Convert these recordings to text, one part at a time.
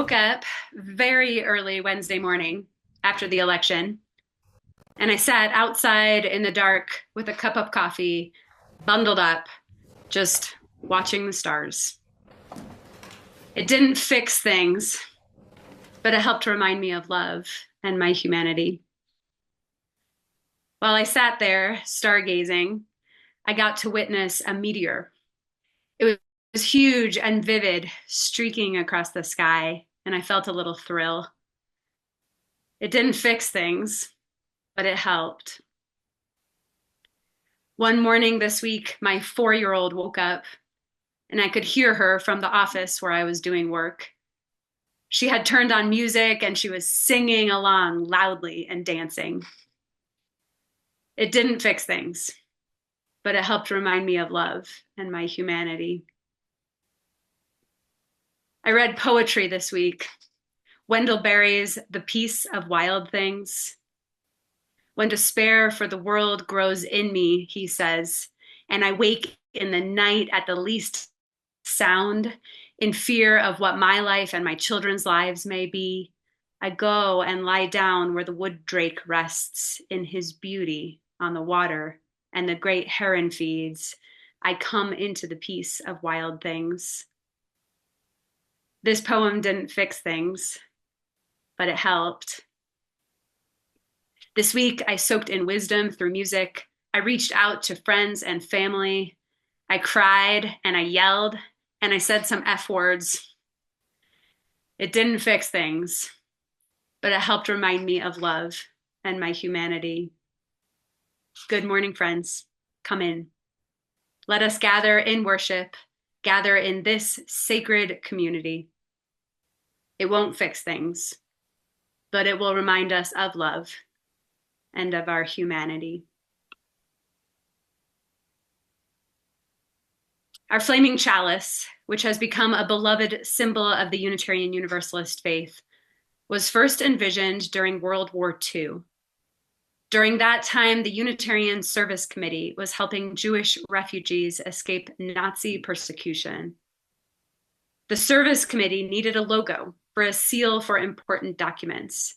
woke up very early Wednesday morning after the election, and I sat outside in the dark with a cup of coffee, bundled up, just watching the stars. It didn't fix things, but it helped remind me of love and my humanity. While I sat there stargazing, I got to witness a meteor. It was huge and vivid, streaking across the sky, and I felt a little thrill. It didn't fix things, but it helped. One morning this week, my 4-year-old woke up, and I could hear her from the office where I was doing work. She had turned on music and she was singing along loudly and dancing. It didn't fix things, but it helped remind me of love and my humanity. I read poetry this week. Wendell Berry's The Peace of Wild Things. When despair for the world grows in me, he says, and I wake in the night at the least sound, in fear of what my life and my children's lives may be, I go and lie down where the wood drake rests in his beauty on the water and the great heron feeds. I come into the peace of wild things. This poem didn't fix things, but it helped. This week, I soaked in wisdom through music. I reached out to friends and family. I cried and I yelled and I said some F words. It didn't fix things, but it helped remind me of love and my humanity. Good morning, friends. Come in. Let us gather in worship, gather in this sacred community. It won't fix things, but it will remind us of love and of our humanity. Our flaming chalice, which has become a beloved symbol of the Unitarian Universalist faith, was first envisioned during World War II. During that time, the Unitarian Service Committee was helping Jewish refugees escape Nazi persecution. The Service Committee needed a logo for a seal for important documents.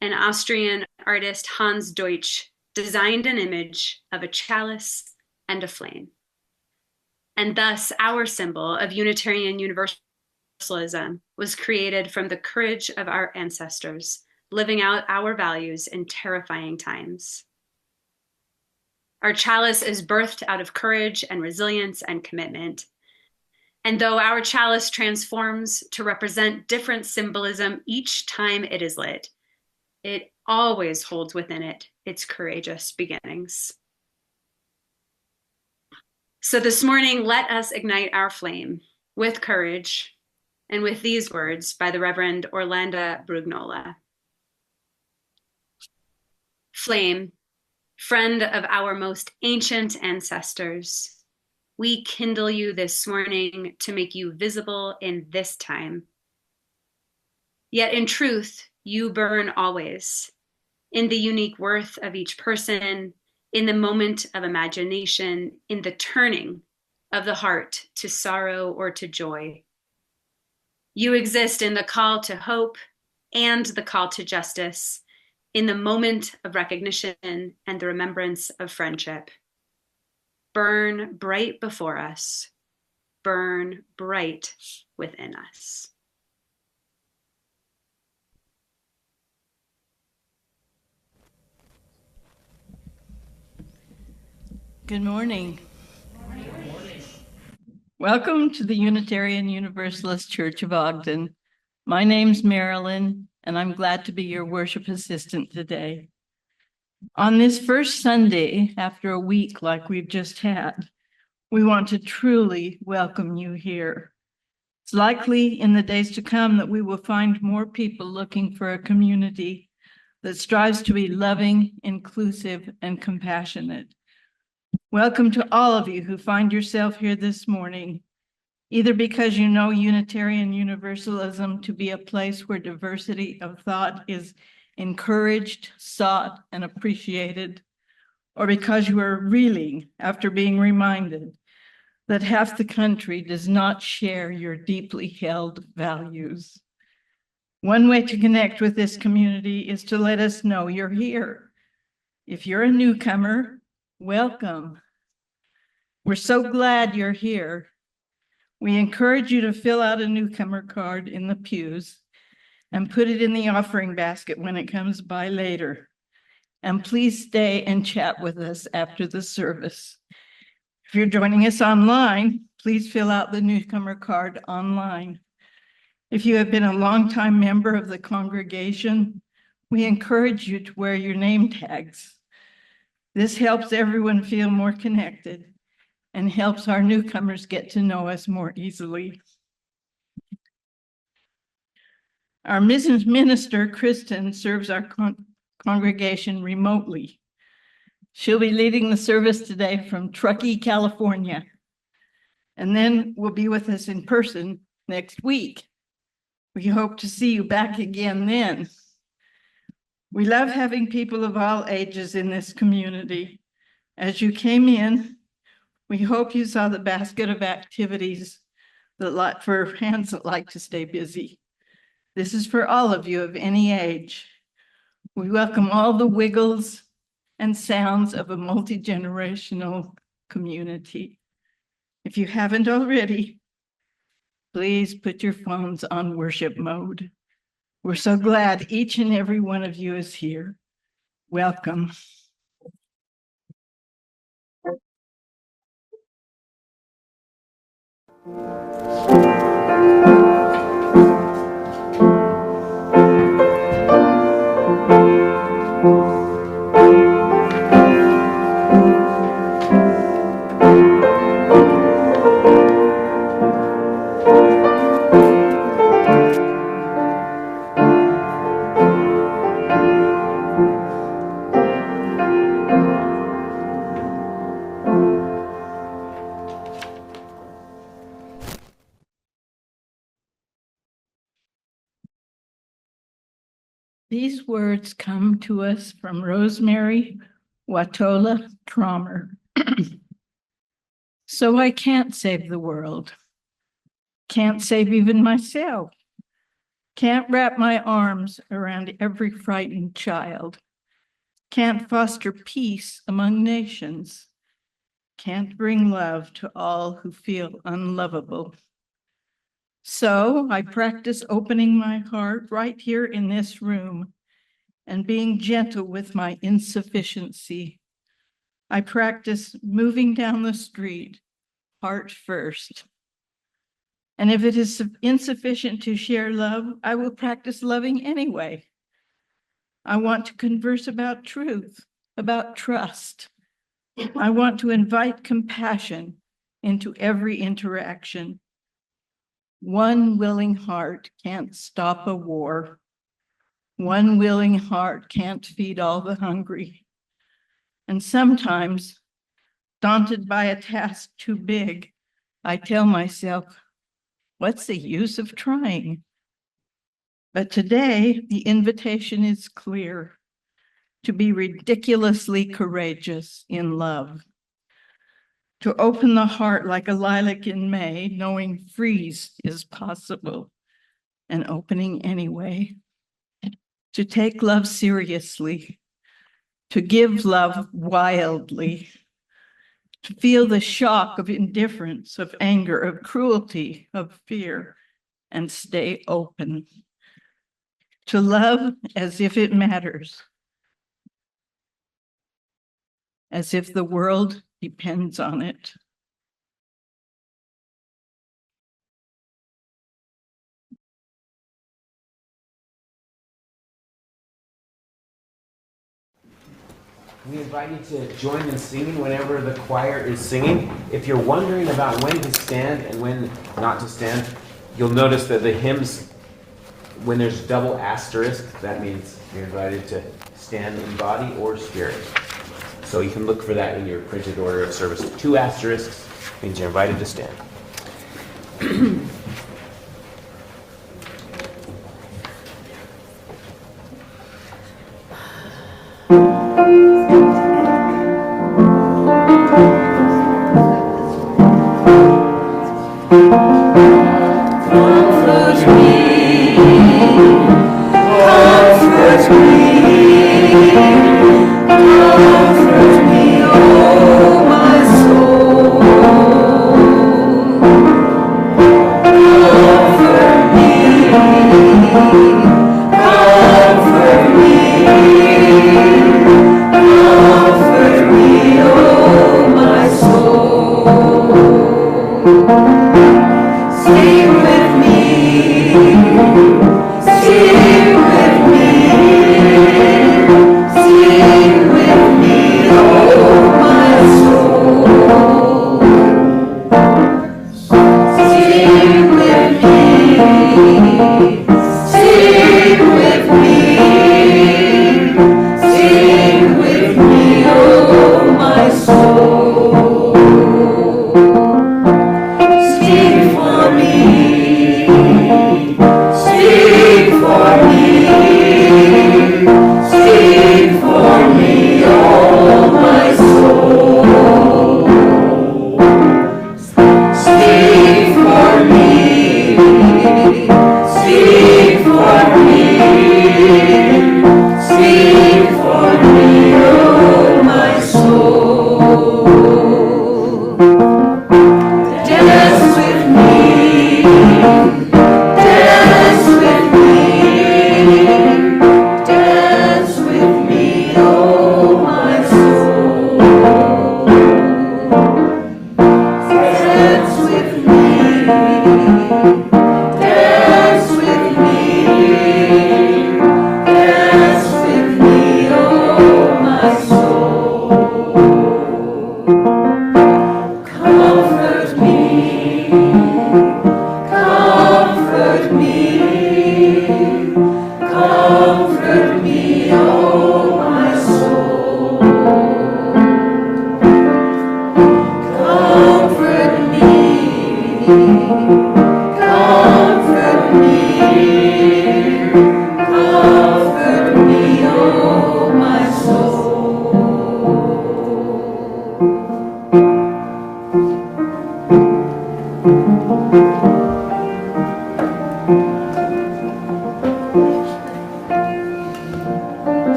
And Austrian artist Hans Deutsch designed an image of a chalice and a flame. And thus, our symbol of Unitarian Universalism was created from the courage of our ancestors, living out our values in terrifying times. Our chalice is birthed out of courage and resilience and commitment. And though our chalice transforms to represent different symbolism each time it is lit, it always holds within it its courageous beginnings. So this morning, let us ignite our flame with courage and with these words by the Reverend Orlando Brugnola. Flame, friend of our most ancient ancestors, we kindle you this morning to make you visible in this time. Yet in truth, you burn always, in the unique worth of each person, in the moment of imagination, in the turning of the heart to sorrow or to joy. You exist in the call to hope and the call to justice, in the moment of recognition and the remembrance of friendship. Burn bright before us, burn bright within us. Good morning. Welcome to the Unitarian Universalist Church of Ogden. My name's Marilyn, and I'm glad to be your worship assistant today. On this first Sunday, after a week like we've just had, we want to truly welcome you here. It's likely in the days to come that we will find more people looking for a community that strives to be loving, inclusive, and compassionate. Welcome to all of you who find yourself here this morning, either because you know Unitarian Universalism to be a place where diversity of thought is encouraged, sought, and appreciated, or because you are reeling after being reminded that half the country does not share your deeply held values. One way to connect with this community is to let us know you're here. If you're a newcomer, welcome. We're so glad you're here. We encourage you to fill out a newcomer card in the pews and put it in the offering basket when it comes by later. And please stay and chat with us after the service. If you're joining us online, please fill out the newcomer card online. If you have been a longtime member of the congregation, we encourage you to wear your name tags. This helps everyone feel more connected and helps our newcomers get to know us more easily. Our minister, Kristin, serves our congregation remotely. She'll be leading the service today from Truckee, California, and then will be with us in person next week. We hope to see you back again then. We love having people of all ages in this community. As you came in, we hope you saw the basket of activities for hands that like to stay busy. This is for all of you of any age. We welcome all the wiggles and sounds of a multi-generational community. If you haven't already, please put your phones on worship mode. We're so glad each and every one of you is here. Welcome. These words come to us from Rosemary Watola Trommer. So I can't save the world, can't save even myself, can't wrap my arms around every frightened child, can't foster peace among nations, can't bring love to all who feel unlovable. So I practice opening my heart right here in this room and being gentle with my insufficiency. I practice moving down the street, heart first. And if it is insufficient to share love, I will practice loving anyway. I want to converse about truth, about trust. I want to invite compassion into every interaction. One willing heart can't stop a war. One willing heart can't feed all the hungry. And sometimes, daunted by a task too big, I tell myself, what's the use of trying? But today, the invitation is clear: to be ridiculously courageous in love, to open the heart like a lilac in May, knowing freeze is possible and opening anyway, to take love seriously, to give love wildly, to feel the shock of indifference, of anger, of cruelty, of fear, and stay open, to love as if it matters, as if the world depends on it. We invite you to join in singing whenever the choir is singing. If you're wondering about when to stand and when not to stand, you'll notice that the hymns, when there's double asterisk, that means you're invited to stand in body or spirit. So you can look for that in your printed order of service. 2 asterisks means you're invited to stand. Comfort me.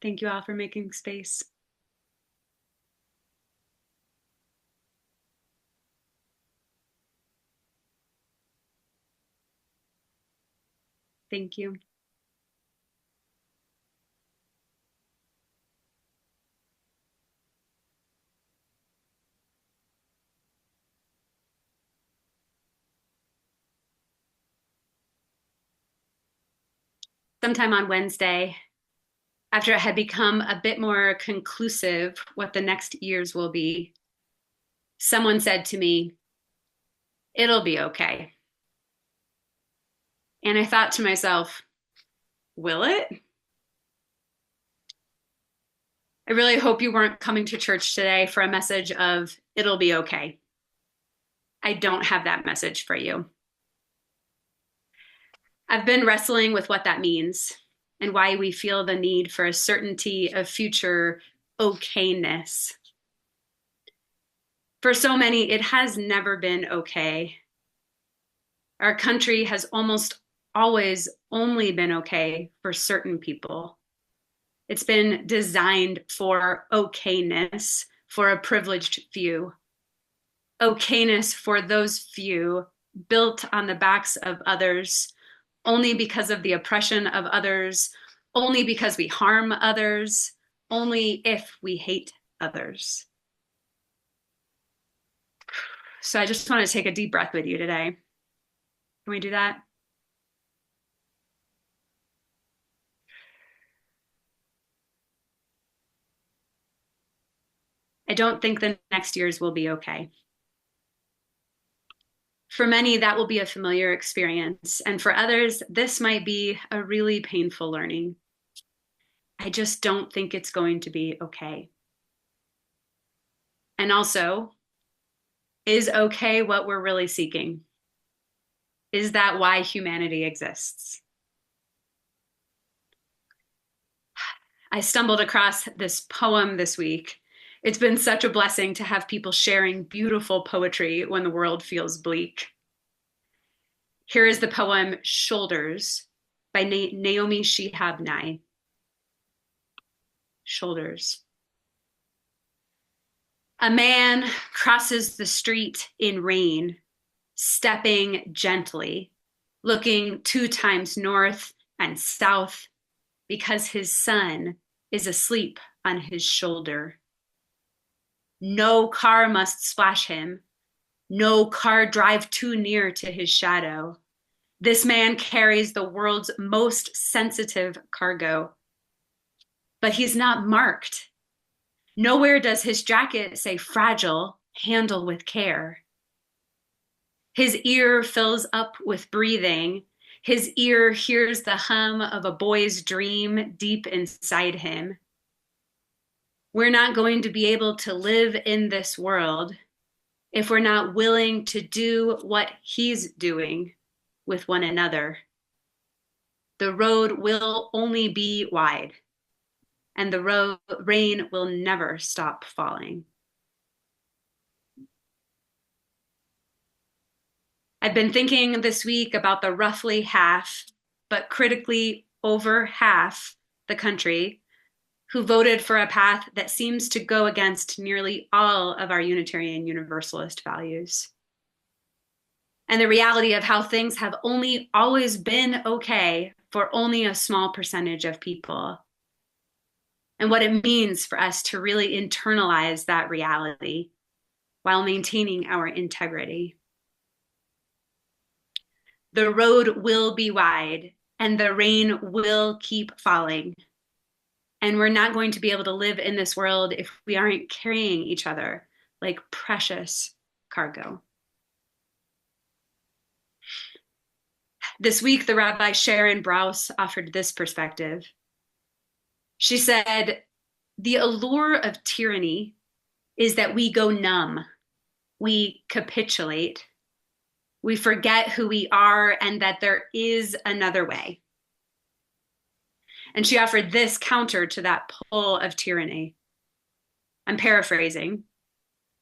Thank you all for making space. Thank you. Sometime on Wednesday, after it had become a bit more conclusive what the next years will be, someone said to me, "It'll be okay." And I thought to myself, will it? I really hope you weren't coming to church today for a message of, "It'll be okay." I don't have that message for you. I've been wrestling with what that means and why we feel the need for a certainty of future okayness. For so many, it has never been okay. Our country has almost always only been okay for certain people. It's been designed for okayness for a privileged few. Okayness for those few, built on the backs of others, only because of the oppression of others, only because we harm others, only if we hate others. So I just want to take a deep breath with you today. Can we do that? I don't think the next years will be okay. For many, that will be a familiar experience. And for others, this might be a really painful learning. I just don't think it's going to be okay. And also, is okay what we're really seeking? Is that why humanity exists? I stumbled across this poem this week. It's been such a blessing to have people sharing beautiful poetry when the world feels bleak. Here is the poem Shoulders by Naomi Shihab Nye. Shoulders. A man crosses the street in rain, stepping gently, looking 2 times north and south because his son is asleep on his shoulder. No car must splash him. No car drive too near to his shadow. This man carries the world's most sensitive cargo. But he's not marked. Nowhere does his jacket say fragile, handle with care. His ear fills up with breathing. His ear hears the hum of a boy's dream deep inside him. We're not going to be able to live in this world if we're not willing to do what he's doing with one another. The road will only be wide, and the rain will never stop falling. I've been thinking this week about the roughly half, but critically over half the country who voted for a path that seems to go against nearly all of our Unitarian Universalist values. And the reality of how things have only always been okay for only a small percentage of people. And what it means for us to really internalize that reality while maintaining our integrity. The road will be wide and the rain will keep falling. And we're not going to be able to live in this world if we aren't carrying each other like precious cargo. This week, the Rabbi Sharon Brous offered this perspective. She said, the allure of tyranny is that we go numb, we capitulate, we forget who we are and that there is another way. And she offered this counter to that pull of tyranny. I'm paraphrasing.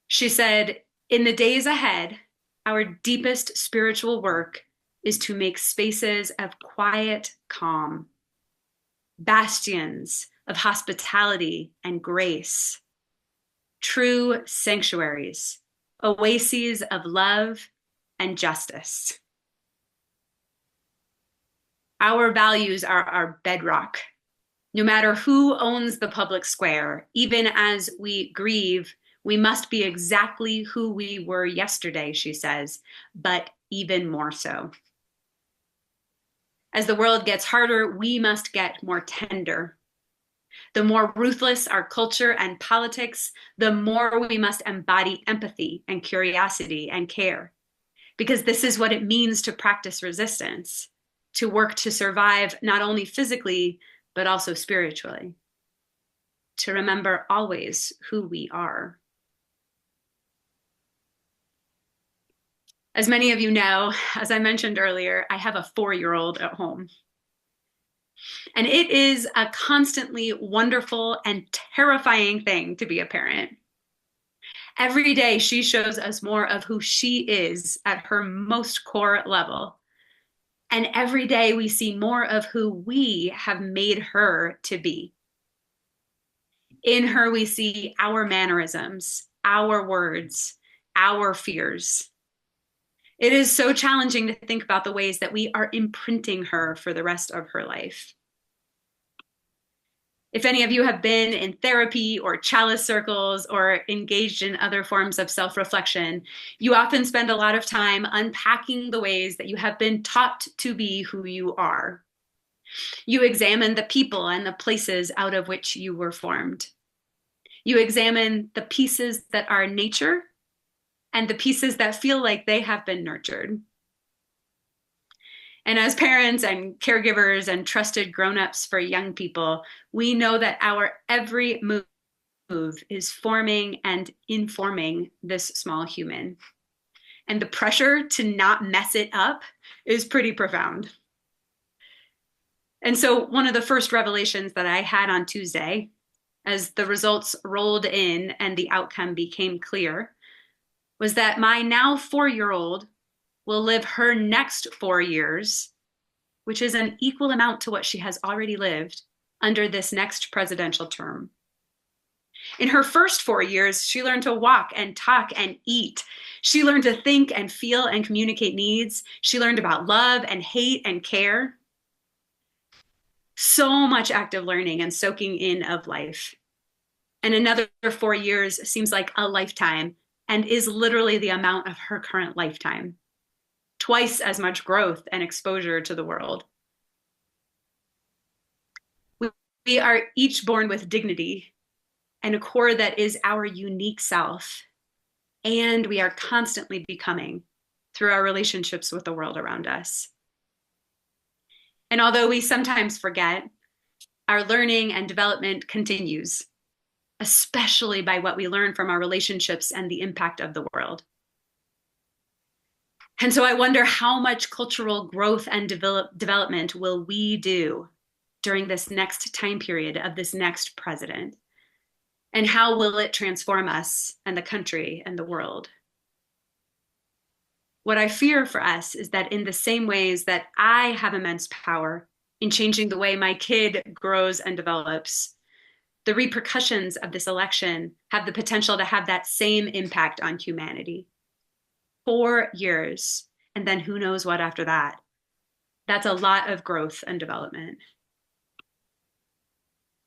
She said, in the days ahead, our deepest spiritual work is to make spaces of quiet calm, bastions of hospitality and grace, true sanctuaries, oases of love and justice. Our values are our bedrock. No matter who owns the public square, even as we grieve, we must be exactly who we were yesterday, she says, but even more so. As the world gets harder, we must get more tender. The more ruthless our culture and politics, the more we must embody empathy and curiosity and care. Because this is what it means to practice resistance, to work to survive not only physically, but also spiritually. To remember always who we are. As many of you know, as I mentioned earlier, I have a 4-year-old at home. And it is a constantly wonderful and terrifying thing to be a parent. Every day she shows us more of who she is at her most core level. And every day we see more of who we have made her to be. In her, we see our mannerisms, our words, our fears. It is so challenging to think about the ways that we are imprinting her for the rest of her life. If any of you have been in therapy or chalice circles or engaged in other forms of self-reflection, you often spend a lot of time unpacking the ways that you have been taught to be who you are. You examine the people and the places out of which you were formed. You examine the pieces that are nature and the pieces that feel like they have been nurtured. And as parents and caregivers and trusted grown-ups for young people, we know that our every move is forming and informing this small human. And the pressure to not mess it up is pretty profound. And so one of the first revelations that I had on Tuesday, as the results rolled in and the outcome became clear, was that my now 4-year-old will live her next 4 years which is an equal amount to what she has already lived under this next presidential term. In her first 4 years, she learned to walk and talk and eat. She learned to think and feel and communicate needs. She learned about love and hate and care. So much active learning and soaking in of life. And another 4 years seems like a lifetime and is literally the amount of her current lifetime. Twice as much growth and exposure to the world. We are each born with dignity and a core that is our unique self. And we are constantly becoming through our relationships with the world around us. And although we sometimes forget, our learning and development continues, especially by what we learn from our relationships and the impact of the world. And so I wonder how much cultural growth and development will we do during this next time period of this next president? And how will it transform us and the country and the world? What I fear for us is that in the same ways that I have immense power in changing the way my kid grows and develops, the repercussions of this election have the potential to have that same impact on humanity. 4 years, and then who knows what after that. That's a lot of growth and development.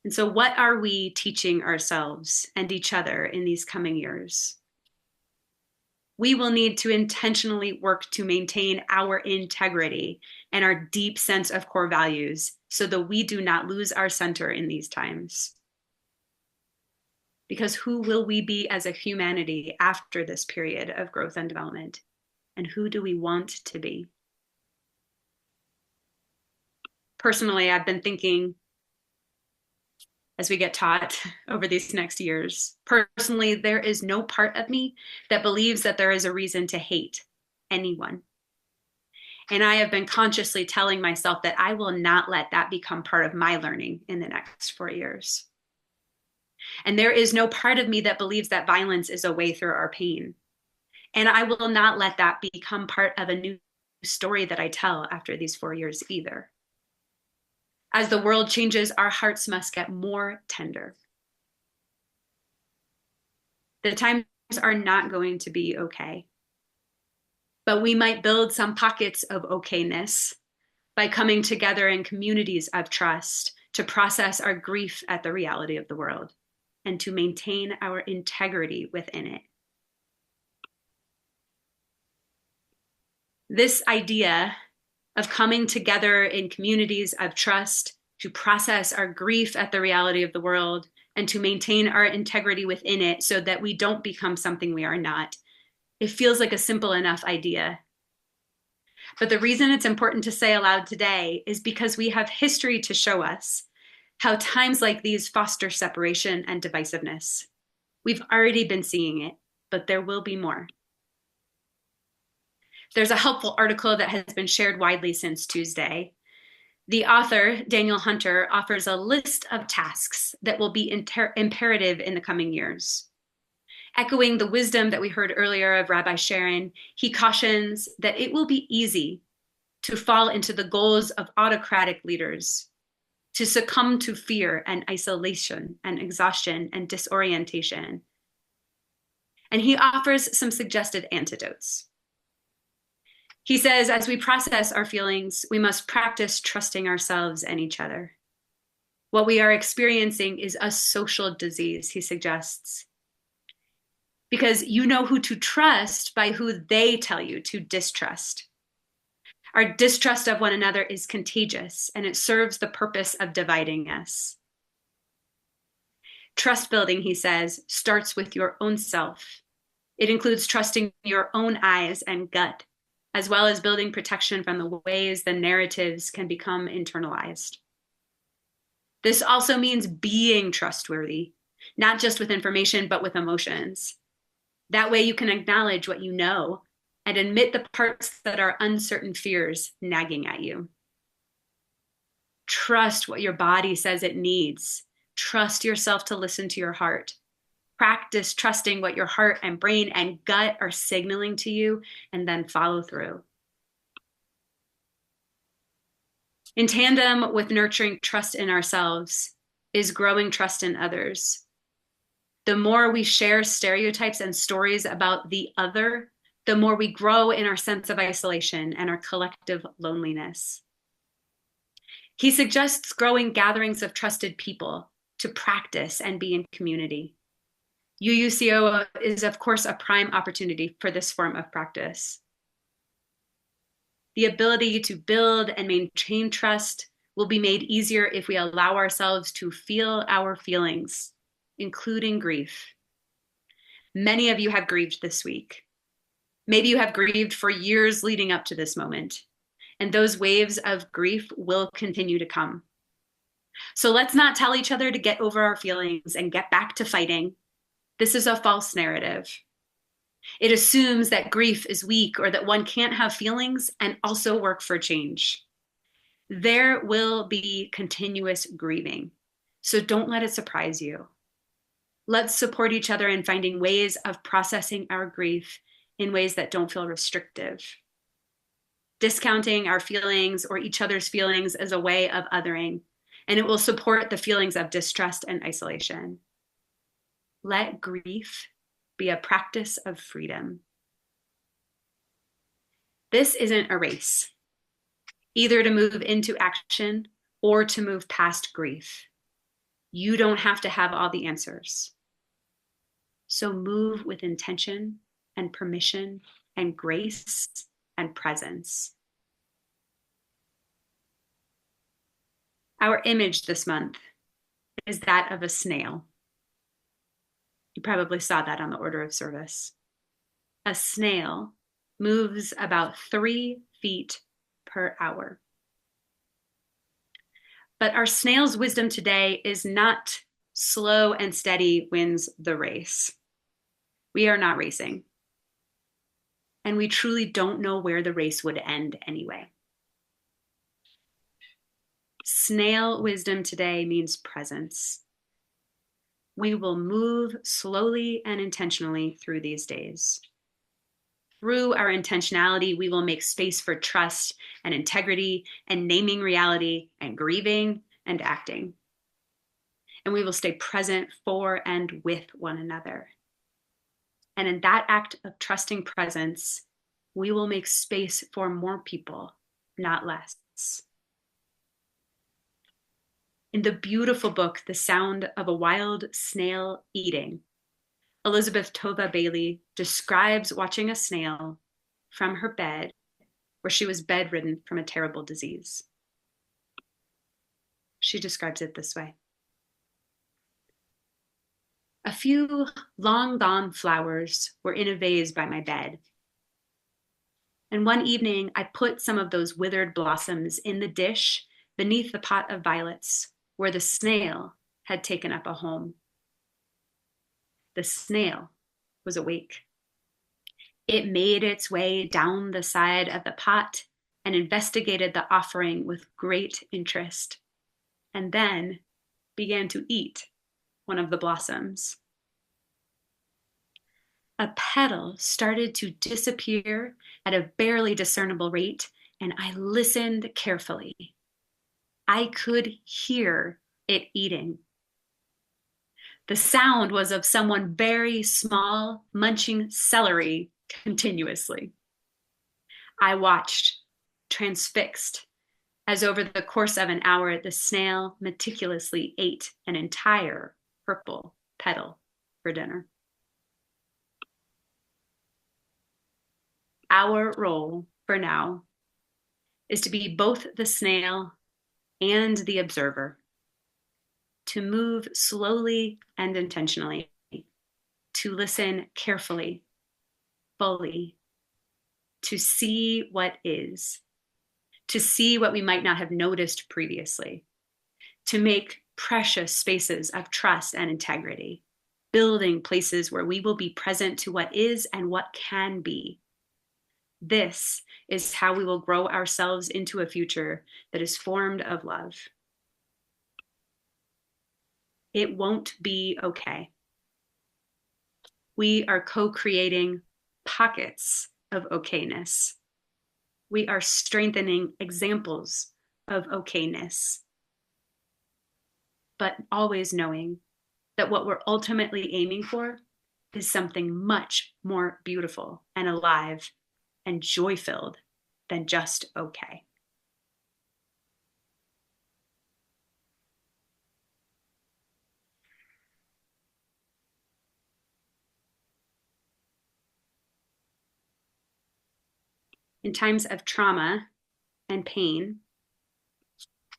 And so what are we teaching ourselves and each other in these coming years? We will need to intentionally work to maintain our integrity and our deep sense of core values so that we do not lose our center in these times. Because who will we be as a humanity after this period of growth and development? And who do we want to be? Personally, I've been thinking as we get taught over these next years. Personally, there is no part of me that believes that there is a reason to hate anyone. And I have been consciously telling myself that I will not let that become part of my learning in the next 4 years. And there is no part of me that believes that violence is a way through our pain. And I will not let that become part of a new story that I tell after these 4 years either. As the world changes, our hearts must get more tender. The times are not going to be okay. But we might build some pockets of okayness by coming together in communities of trust to process our grief at the reality of the world and to maintain our integrity within it. This idea of coming together in communities of trust to process our grief at the reality of the world and to maintain our integrity within it so that we don't become something we are not. It feels like a simple enough idea. But the reason it's important to say aloud today is because we have history to show us how times like these foster separation and divisiveness. We've already been seeing it, but there will be more. There's a helpful article that has been shared widely since Tuesday. The author, Daniel Hunter, offers a list of tasks that will be imperative in the coming years. Echoing the wisdom that we heard earlier of Rabbi Sharon, he cautions that it will be easy to fall into the goals of autocratic leaders, to succumb to fear and isolation and exhaustion and disorientation. And he offers some suggested antidotes. He says, as we process our feelings, we must practice trusting ourselves and each other. What we are experiencing is a social disease, he suggests. Because you know who to trust by who they tell you to distrust. Our distrust of one another is contagious, and it serves the purpose of dividing us. Trust building, he says, starts with your own self. It includes trusting your own eyes and gut, as well as building protection from the ways the narratives can become internalized. This also means being trustworthy, not just with information, but with emotions. That way you can acknowledge what you know and admit the parts that are uncertain fears nagging at you. Trust what your body says it needs. Trust yourself to listen to your heart. Practice trusting what your heart and brain and gut are signaling to you, and then follow through. In tandem with nurturing trust in ourselves is growing trust in others. The more we share stereotypes and stories about the other, the more we grow in our sense of isolation and our collective loneliness. He suggests growing gatherings of trusted people to practice and be in community. UUCO is, of course, a prime opportunity for this form of practice. The ability to build and maintain trust will be made easier if we allow ourselves to feel our feelings, including grief. Many of you have grieved this week. Maybe you have grieved for years leading up to this moment, and those waves of grief will continue to come. So let's not tell each other to get over our feelings and get back to fighting. This is a false narrative. It assumes that grief is weak or that one can't have feelings and also work for change. There will be continuous grieving, so don't let it surprise you. Let's support each other in finding ways of processing our grief in ways that don't feel restrictive. Discounting our feelings or each other's feelings is a way of othering, and it will support the feelings of distrust and isolation. Let grief be a practice of freedom. This isn't a race, either to move into action or to move past grief. You don't have to have all the answers. So move with intention and permission and grace and presence. Our image this month is that of a snail. You probably saw that on the order of service. A snail moves about 3 feet per hour. But our snail's wisdom today is not slow and steady wins the race. We are not racing. And we truly don't know where the race would end anyway. Snail wisdom today means presence. We will move slowly and intentionally through these days. Through our intentionality, we will make space for trust and integrity and naming reality and grieving and acting. And we will stay present for and with one another. And in that act of trusting presence, we will make space for more people, not less. In the beautiful book, The Sound of a Wild Snail Eating, Elizabeth Tova Bailey describes watching a snail from her bed where she was bedridden from a terrible disease. She describes it this way. A few long gone flowers were in a vase by my bed. And one evening, I put some of those withered blossoms in the dish beneath the pot of violets where the snail had taken up a home. The snail was awake. It made its way down the side of the pot and investigated the offering with great interest, and then began to eat one of the blossoms. A petal started to disappear at a barely discernible rate, and I listened carefully. I could hear it eating. The sound was of someone very small munching celery continuously. I watched, transfixed, as over the course of an hour, the snail meticulously ate an entire purple petal for dinner. Our role for now is to be both the snail and the observer, to move slowly and intentionally, to listen carefully, fully, to see what is, to see what we might not have noticed previously, to make precious spaces of trust and integrity, building places where we will be present to what is and what can be. This is how we will grow ourselves into a future that is formed of love. It won't be okay. We are co-creating pockets of okayness. We are strengthening examples of okayness, but always knowing that what we're ultimately aiming for is something much more beautiful and alive and joy-filled than just okay. In times of trauma and pain,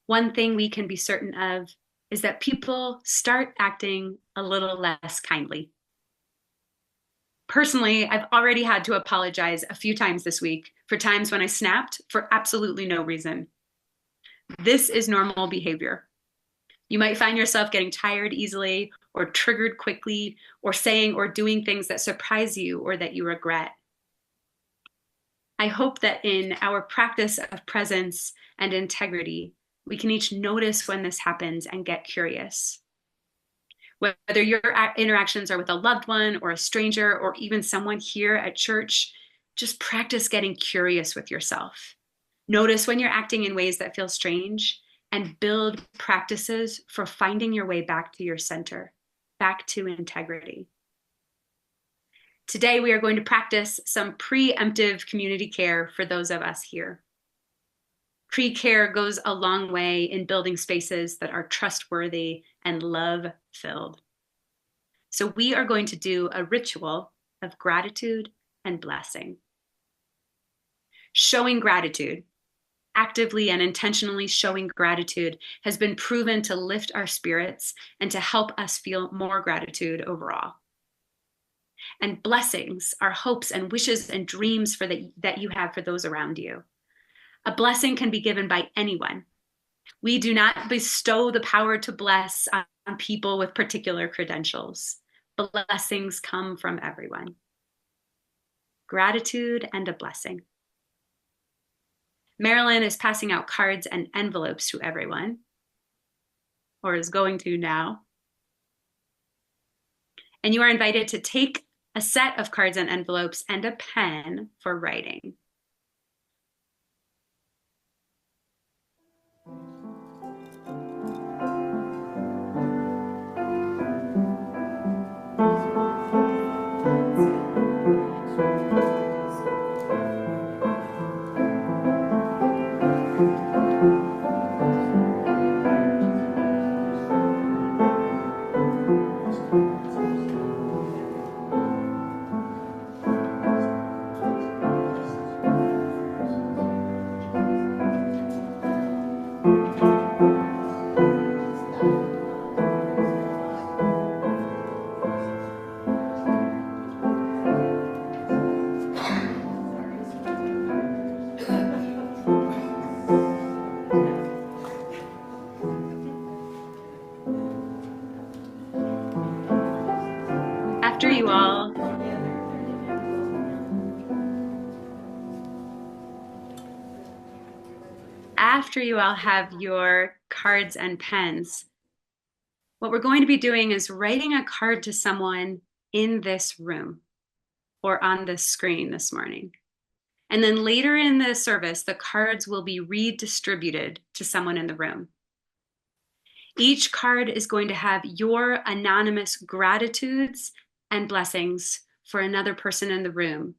one thing we can be certain of is that people start acting a little less kindly. Personally, I've already had to apologize a few times this week for times when I snapped for absolutely no reason. This is normal behavior. You might find yourself getting tired easily or triggered quickly or saying or doing things that surprise you or that you regret. I hope that in our practice of presence and integrity, we can each notice when this happens and get curious. Whether your interactions are with a loved one or a stranger or even someone here at church, just practice getting curious with yourself. Notice when you're acting in ways that feel strange and build practices for finding your way back to your center, back to integrity. Today, we are going to practice some preemptive community care for those of us here. Pre-care goes a long way in building spaces that are trustworthy and love-filled. So we are going to do a ritual of gratitude and blessing. Showing gratitude, actively and intentionally showing gratitude, has been proven to lift our spirits and to help us feel more gratitude overall. And blessings are hopes and wishes and dreams that you have for those around you. A blessing can be given by anyone. We do not bestow the power to bless on people with particular credentials. Blessings come from everyone. Gratitude and a blessing. Marilyn is passing out cards and envelopes to everyone, or is going to now. And you are invited to take a set of cards and envelopes and a pen for writing. After you all have your cards and pens, what we're going to be doing is writing a card to someone in this room or on this screen this morning. And then later in the service, the cards will be redistributed to someone in the room. Each card is going to have your anonymous gratitudes and blessings for another person in the room.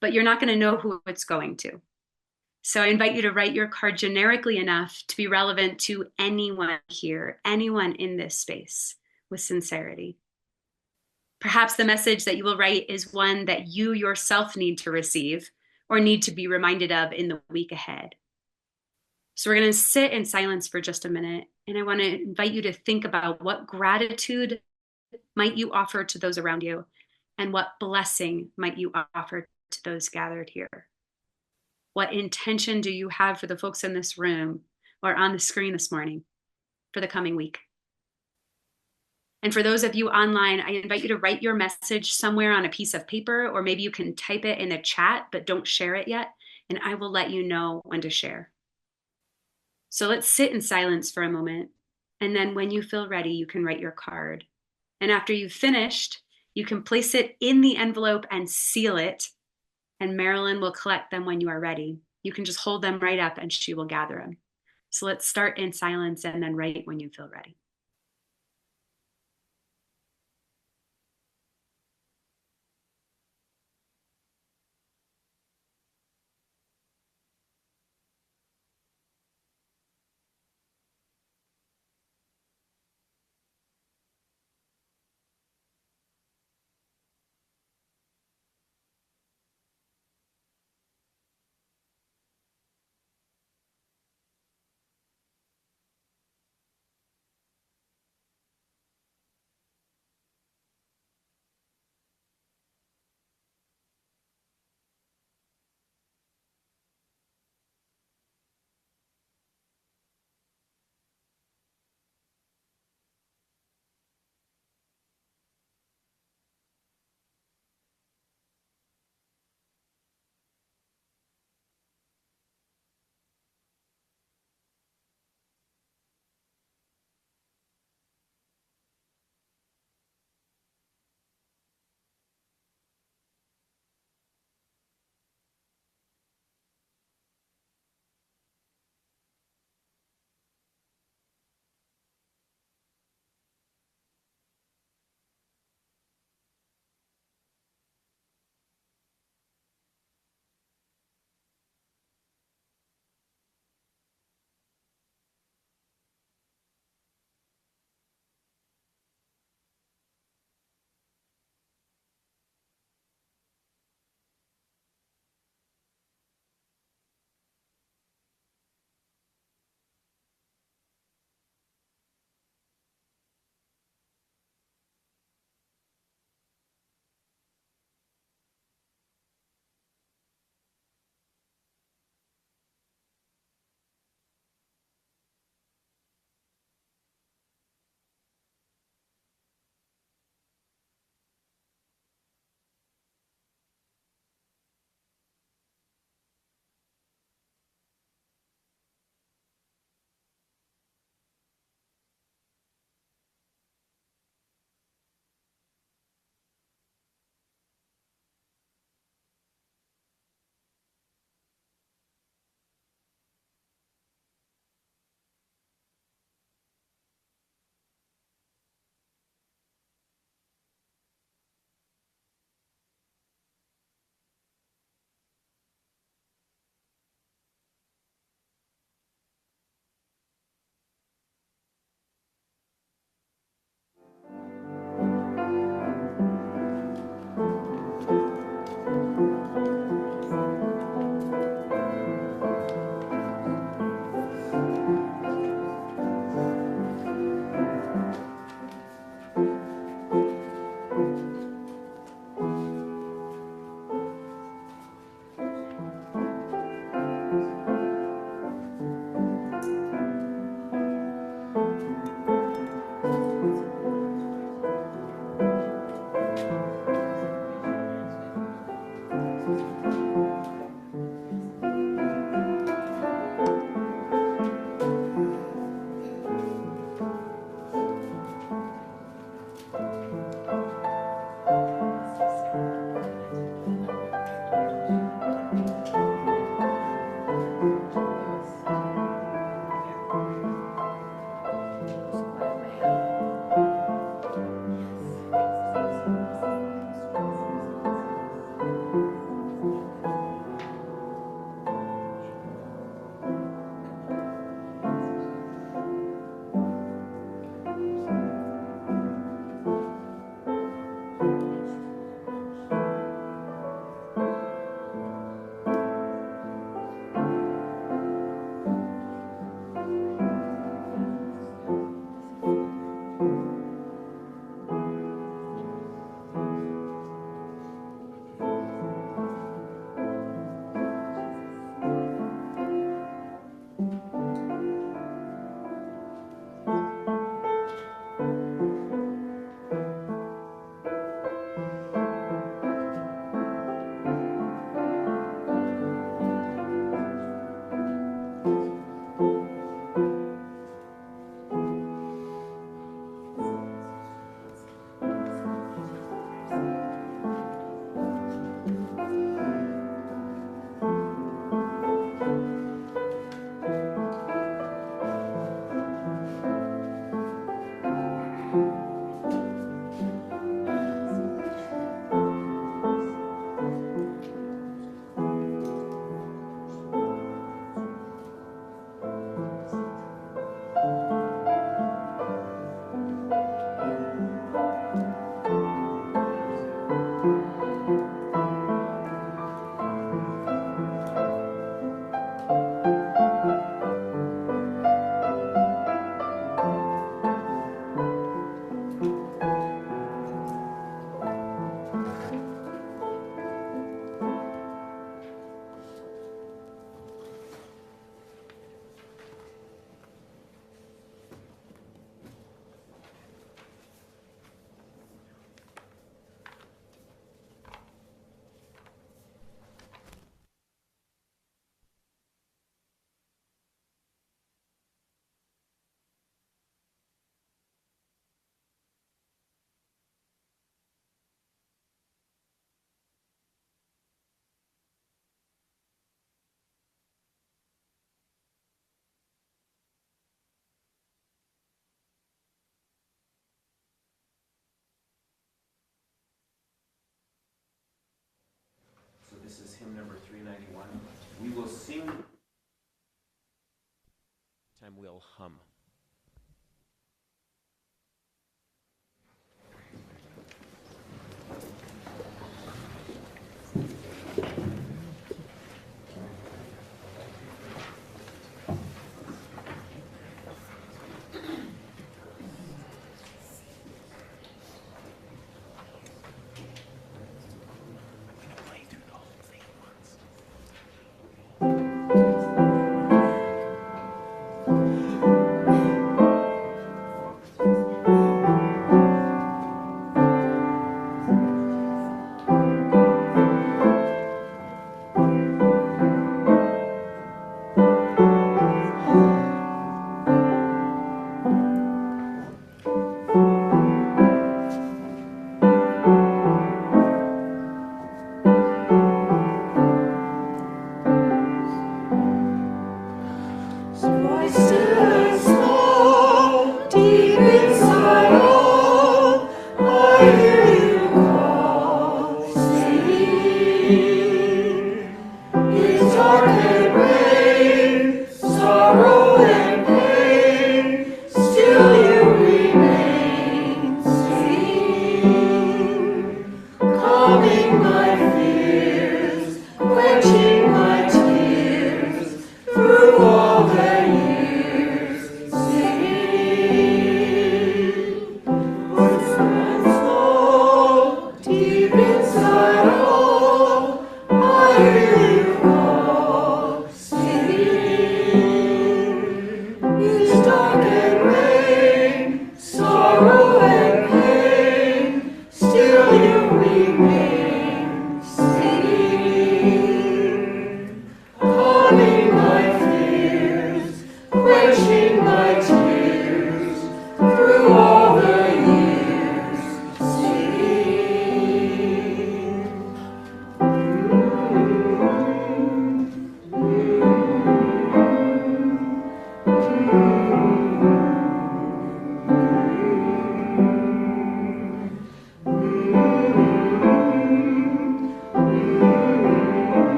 But you're not going to know who it's going to. So I invite you to write your card generically enough to be relevant to anyone here, anyone in this space, with sincerity. Perhaps the message that you will write is one that you yourself need to receive or need to be reminded of in the week ahead. So we're going to sit in silence for just a minute, and I want to invite you to think about what gratitude might you offer to those around you, and what blessing might you offer to those gathered here. What intention do you have for the folks in this room or on the screen this morning for the coming week? And for those of you online, I invite you to write your message somewhere on a piece of paper, or maybe you can type it in the chat, but don't share it yet, and I will let you know when to share. So let's sit in silence for a moment, and then when you feel ready, you can write your card. And after you've finished, you can place it in the envelope and seal it, and Marilyn will collect them when you are ready. You can just hold them right up and she will gather them. So let's start in silence and then write when you feel ready. This is hymn number 391. We will sing. Time we'll hum.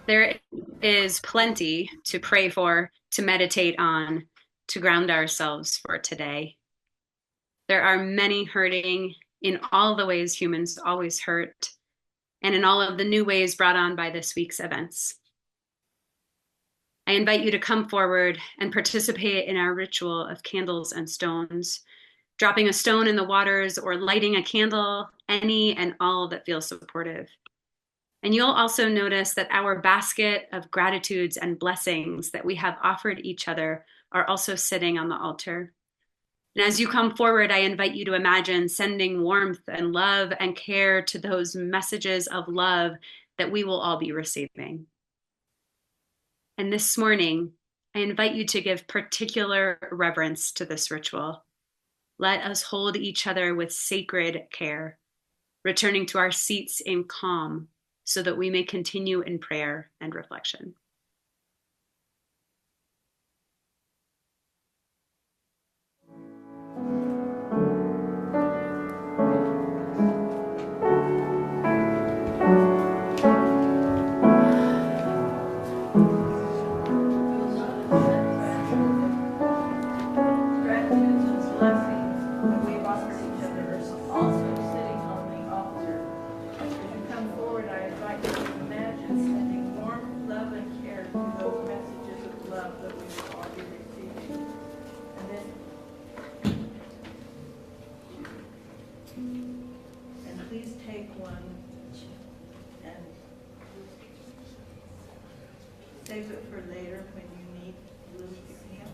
There is plenty to pray for, to meditate on, to ground ourselves for today. There are many hurting in all the ways humans always hurt, and in all of the new ways brought on by this week's events. I invite you to come forward and participate in our ritual of candles and stones, dropping a stone in the waters or lighting a candle, any and all that feels supportive. And you'll also notice that our basket of gratitudes and blessings that we have offered each other are also sitting on the altar. And as you come forward, I invite you to imagine sending warmth and love and care to those messages of love that we will all be receiving. And this morning, I invite you to give particular reverence to this ritual. Let us hold each other with sacred care, returning to our seats in calm, so that we may continue in prayer and reflection. Save it for later when you need a little pick-me-up.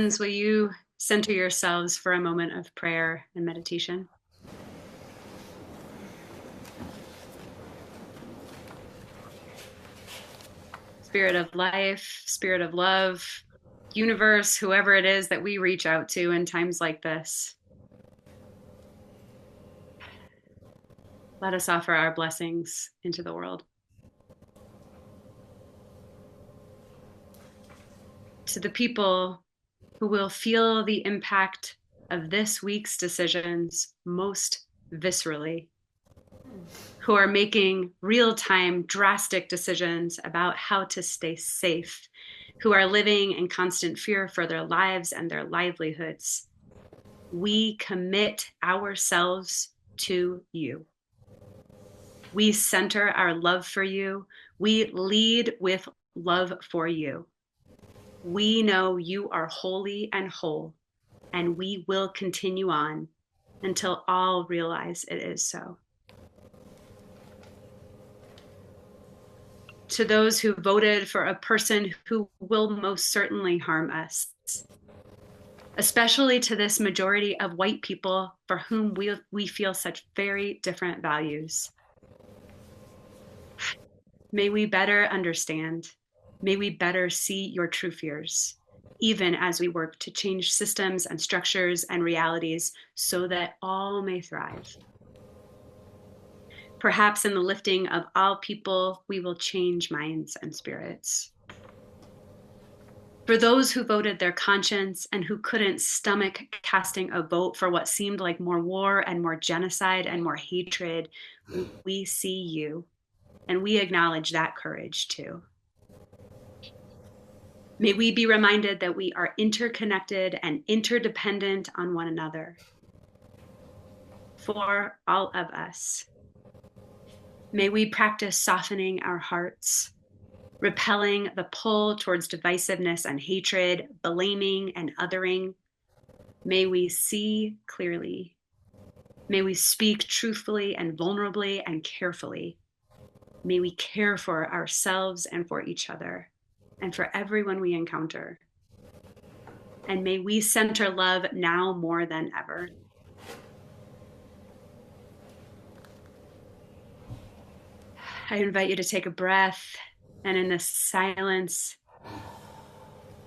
Friends, will you center yourselves for a moment of prayer and meditation? Spirit of life, spirit of love, universe, whoever it is that we reach out to in times like this, let us offer our blessings into the world. To the people who will feel the impact of this week's decisions most viscerally, who are making real-time drastic decisions about how to stay safe, who are living in constant fear for their lives and their livelihoods, we commit ourselves to you. We center our love for you. We lead with love for you. We know you are holy and whole, and we will continue on until all realize it is so. To those who voted for a person who will most certainly harm us, especially to this majority of white people for whom we feel such very different values. May we better understand. May we better see your true fears, even as we work to change systems and structures and realities so that all may thrive. Perhaps in the lifting of all people, we will change minds and spirits. For those who voted their conscience and who couldn't stomach casting a vote for what seemed like more war and more genocide and more hatred, we see you, and we acknowledge that courage too. May we be reminded that we are interconnected and interdependent on one another. For all of us, may we practice softening our hearts, repelling the pull towards divisiveness and hatred, blaming and othering. May we see clearly. May we speak truthfully and vulnerably and carefully. May we care for ourselves and for each other and for everyone we encounter. And may we center love now more than ever. I invite you to take a breath, and in this silence,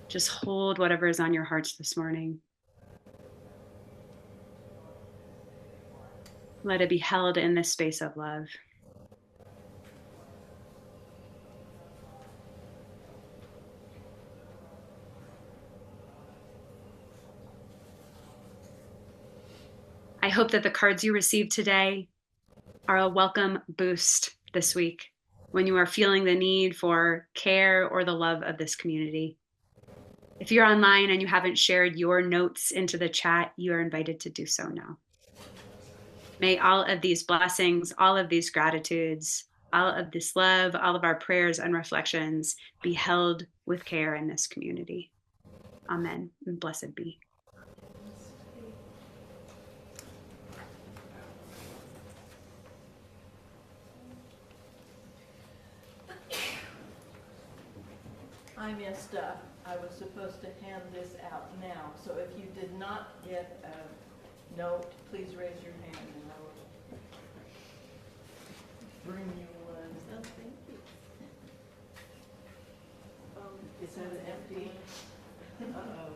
just hold whatever is on your hearts this morning. Let it be held in this space of love. I hope that the cards you received today are a welcome boost this week when you are feeling the need for care or the love of this community. If you're online and you haven't shared your notes into the chat, you are invited to do so now. May all of these blessings, all of these gratitudes, all of this love, all of our prayers and reflections be held with care in this community. Amen, and blessed be. I messed up. I was supposed to hand this out now. So if you did not get a note, please raise your hand and I will bring you one. Oh, thank you. Is that an empty? Uh-oh.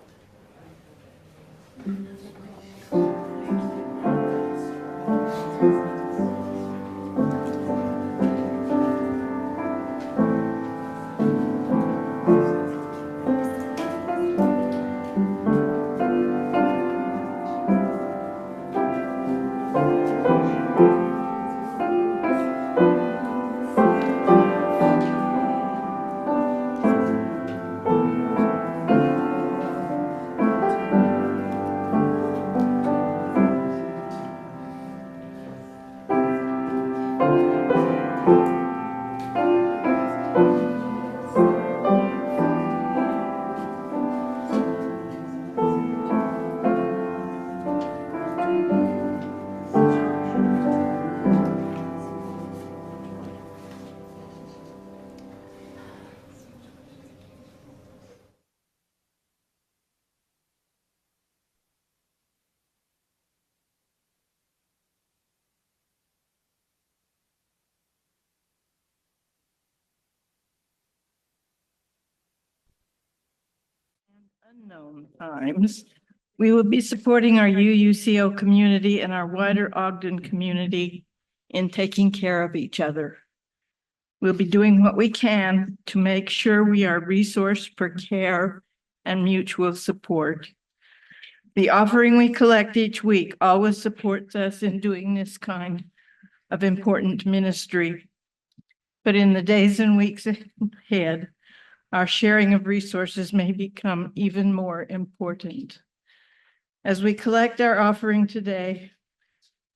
unknown times, we will be supporting our UUCO community and our wider Ogden community in taking care of each other. We'll be doing what we can to make sure we are resourced for care and mutual support. The offering we collect each week always supports us in doing this kind of important ministry. But in the days and weeks ahead, our sharing of resources may become even more important. As we collect our offering today,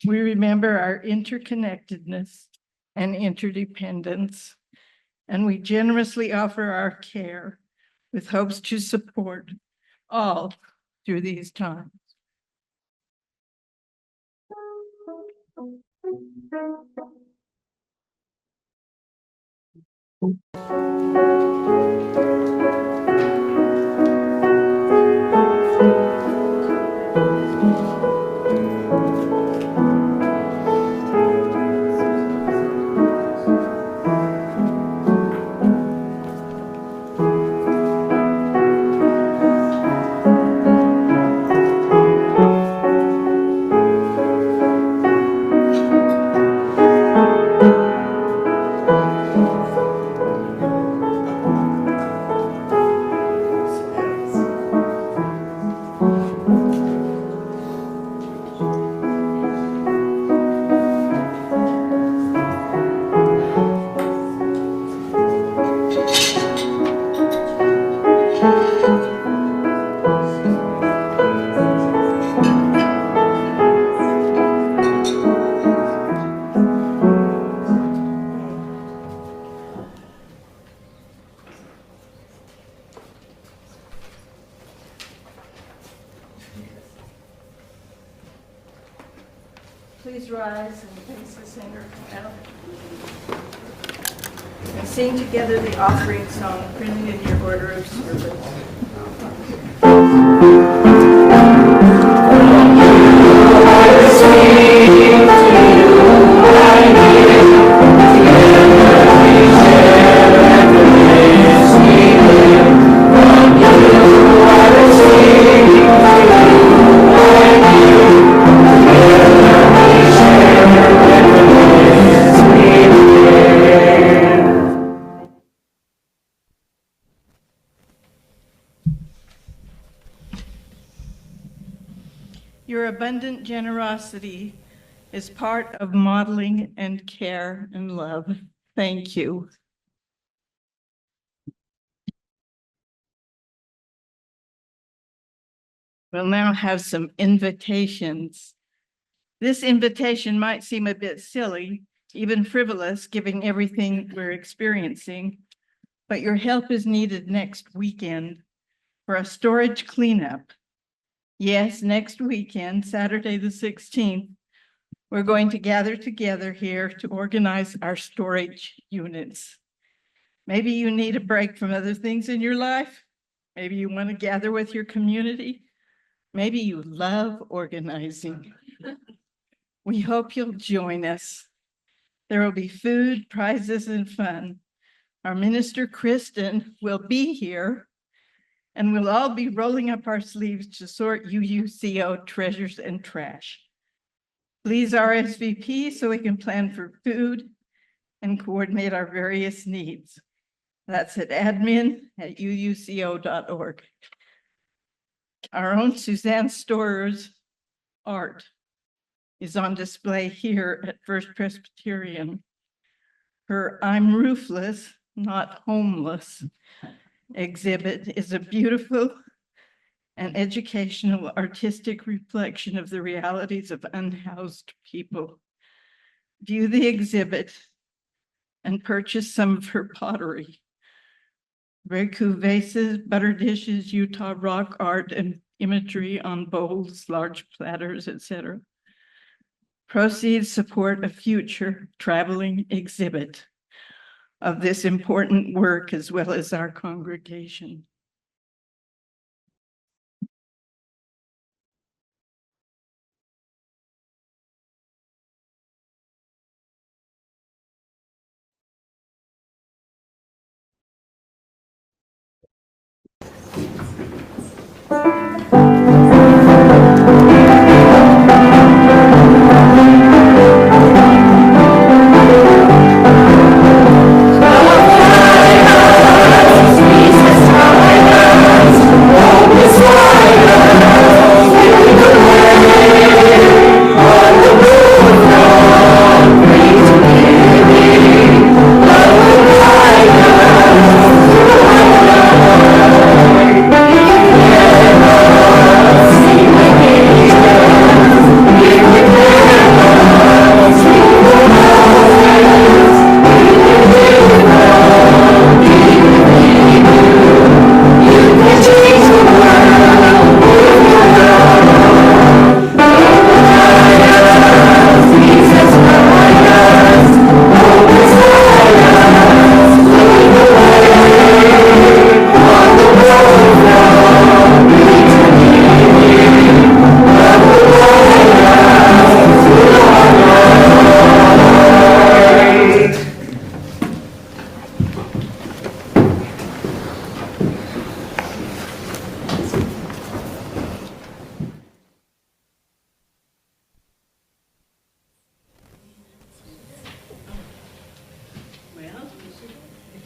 we remember our interconnectedness and interdependence, and we generously offer our care with hopes to support all through these times. Please rise and face the center now. And sing together the offering song printed in your order of service. Your abundant generosity is part of modeling and care and love. Thank you. We'll now have some invitations. This invitation might seem a bit silly, even frivolous, given everything we're experiencing, but your help is needed next weekend for a storage cleanup. Yes, next weekend, Saturday the 16th, we're going to gather together here to organize our storage units. Maybe you need a break from other things in your life. Maybe you want to gather with your community. Maybe you love organizing. We hope you'll join us. There will be food, prizes, and fun. Our minister, Kristin, will be here, and we'll all be rolling up our sleeves to sort UUCO treasures and trash. Please RSVP so we can plan for food and coordinate our various needs. That's at admin@uuco.org. Our own Suzanne Storer's art is on display here at First Presbyterian. Her "I'm Roofless, Not Homeless" exhibit is a beautiful and educational artistic reflection of the realities of unhoused people. View the exhibit and purchase some of her pottery. Reku vases, butter dishes, Utah rock art, and imagery on bowls, large platters, etc. Proceeds support a future traveling exhibit of this important work as well as our congregation.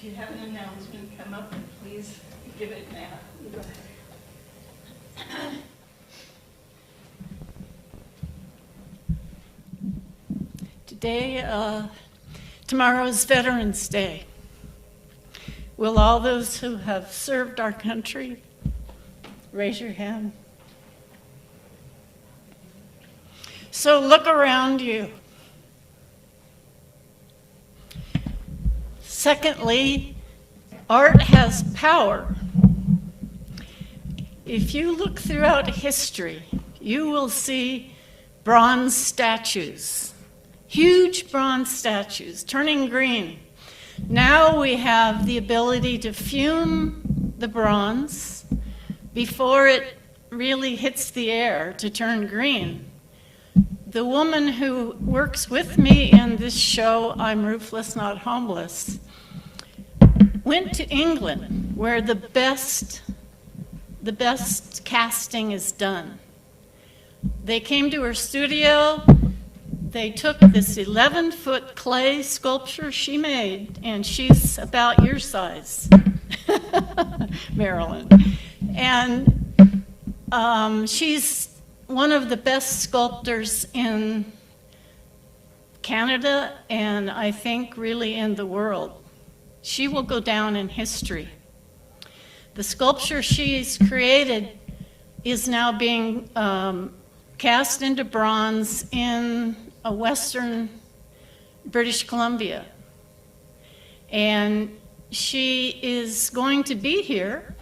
If you have an announcement, come up and please give it now. Tomorrow is Veterans Day. Will all those who have served our country raise your hand? So look around you. Secondly, art has power. If you look throughout history, you will see bronze statues, huge bronze statues turning green. Now we have the ability to fume the bronze before it really hits the air to turn green. The woman who works with me in this show, I'm Roofless, Not Homeless, went to England, where the best casting is done. They came to her studio. They took this 11-foot clay sculpture she made, and she's about your size, Marilyn. And she's one of the best sculptors in Canada, and I think really in the world. She will go down in history. The sculpture she's created is now being cast into bronze in Western British Columbia. And she is going to be here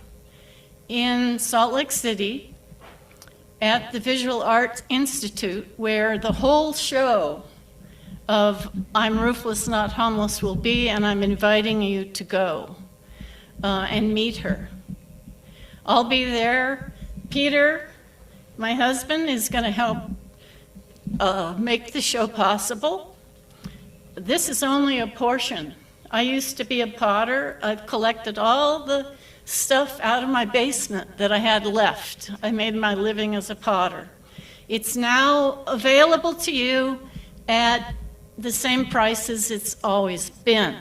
in Salt Lake City at the Visual Arts Institute, where the whole show of I'm Roofless, Not Homeless will be, and I'm inviting you to go and meet her. I'll be there. Peter, my husband, is going to help make the show possible. This is only a portion. I used to be a potter. I've collected all the stuff out of my basement that I had left. I made my living as a potter. It's now available to you at the same price as it's always been.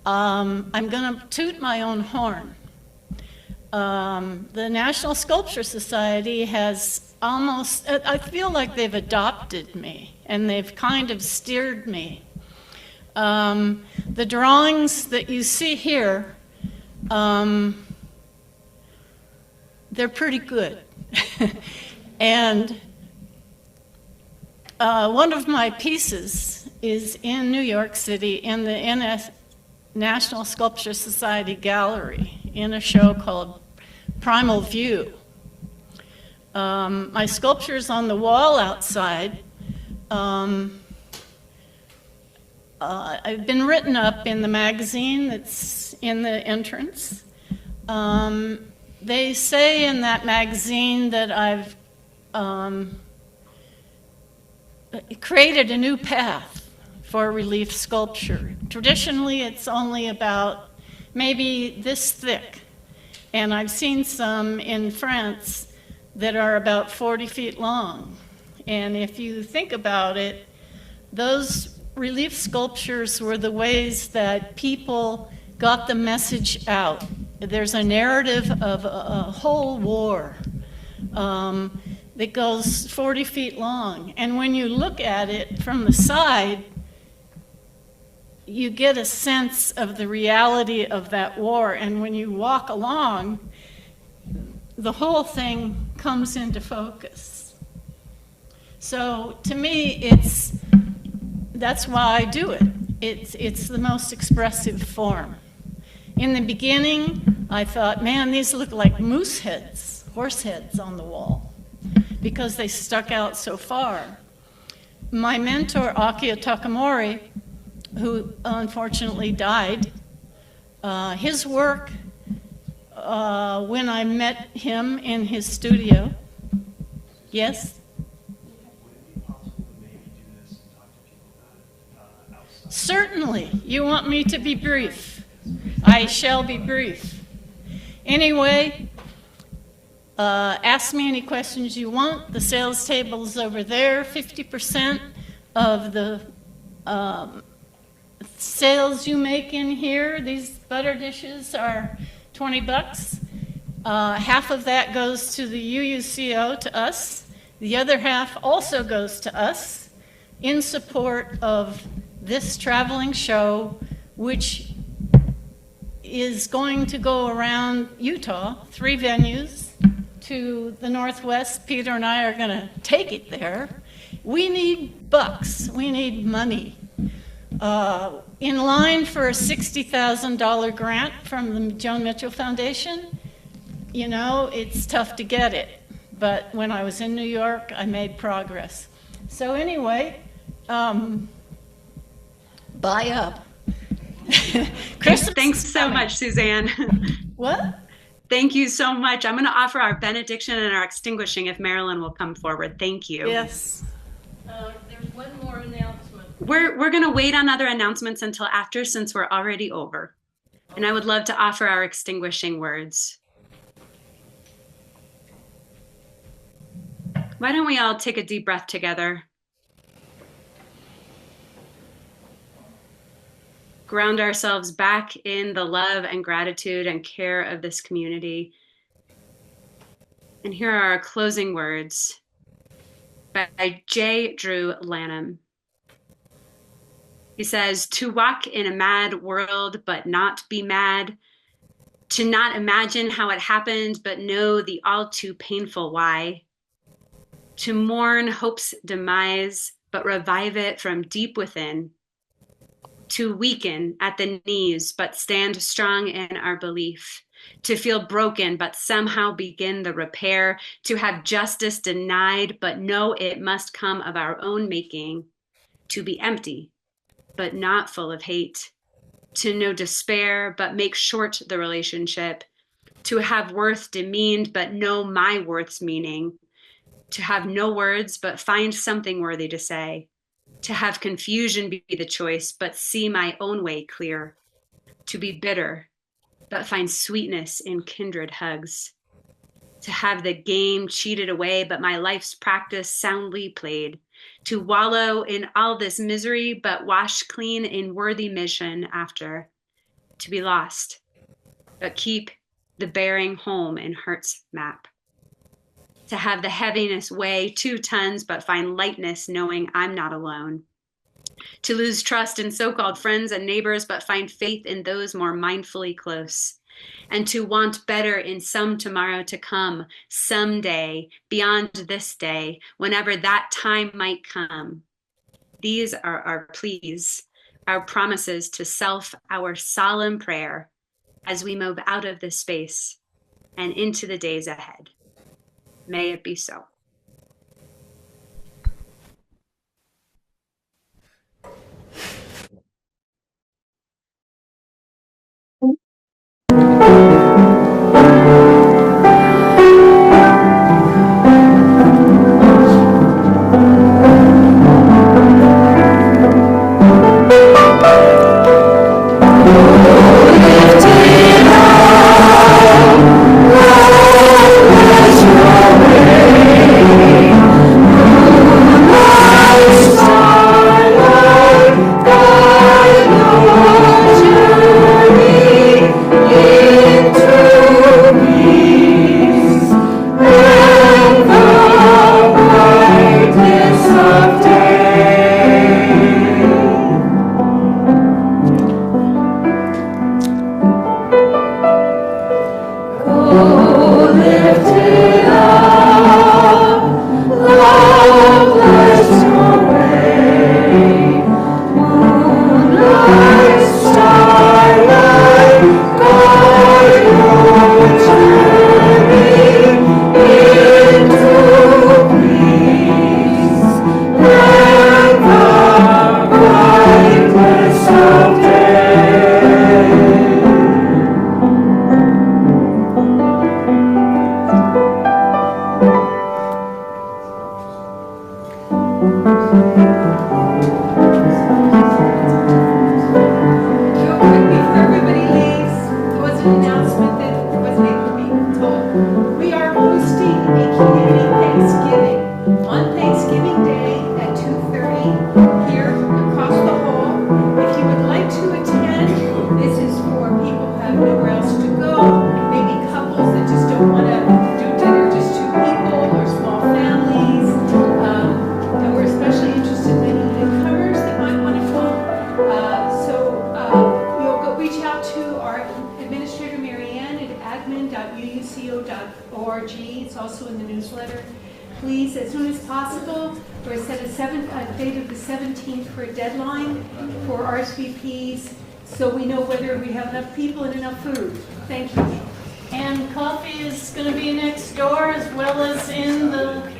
I'm going to toot my own horn. The National Sculpture Society has almost, I feel like they've adopted me, and they've kind of steered me. The drawings that you see here, they're pretty good. And one of my pieces is in New York City in the National Sculpture Society Gallery in a show called Primal View. My sculpture's on the wall outside. I've been written up in the magazine that's in the entrance. They say in that magazine that I've created a new path for relief sculpture. Traditionally, it's only about maybe this thick. And I've seen some in France that are about 40 feet long. And if you think about it, those relief sculptures were the ways that people got the message out. There's a narrative of a whole war that goes 40 feet long. And when you look at it from the side, you get a sense of the reality of that war. And when you walk along, the whole thing comes into focus. So to me, that's why I do it. It's the most expressive form. In the beginning, I thought, man, these look like moose heads, horse heads on the wall, because they stuck out so far. My mentor, Akio Takamori, who unfortunately died, his work, when I met him in his studio, yes? Certainly. You want me to be brief? I shall be brief. Anyway, ask me any questions you want. The sales table is over there. 50% of the sales you make in here, these butter dishes, are $20. Half of that goes to the UUCO, to us. The other half also goes to us in support of this traveling show, which is going to go around Utah, 3 venues to the Northwest. Peter and I are going to take it there. We need bucks. We need money. In line for a $60,000 grant from the Joan Mitchell Foundation, you know, it's tough to get it. But when I was in New York, I made progress. So anyway, buy up. Thanks so much, Suzanne. What? Thank you so much. I'm going to offer our benediction and our extinguishing if Marilyn will come forward. Thank you. Yes. There's one more announcement. We're going to wait on other announcements until after, since we're already over. And I would love to offer our extinguishing words. Why don't we all take a deep breath together? Ground ourselves back in the love and gratitude and care of this community. And here are our closing words by J. Drew Lanham. He says, to walk in a mad world but not be mad, to not imagine how it happened but know the all too painful why, to mourn hope's demise but revive it from deep within, to weaken at the knees but stand strong in our belief, to feel broken but somehow begin the repair, to have justice denied but know it must come of our own making, to be empty but not full of hate, to know despair but make short the relationship, to have worth demeaned but know my worth's meaning, to have no words but find something worthy to say, to have confusion be the choice but see my own way clear, to be bitter but find sweetness in kindred hugs, to have the game cheated away but my life's practice soundly played, to wallow in all this misery but wash clean in worthy mission after, to be lost but keep the bearing home in heart's map, to have the heaviness weigh 2 tons but find lightness knowing I'm not alone, to lose trust in so-called friends and neighbors but find faith in those more mindfully close, and to want better in some tomorrow to come, someday, beyond this day, whenever that time might come. These are our pleas, our promises to self, our solemn prayer as we move out of this space and into the days ahead. May it be so. Lifted up. newsletter. Please, as soon as possible, or set a date of the 17th for a deadline for RSVPs, so we know whether we have enough people and enough food. Thank you. And coffee is going to be next door as well as in the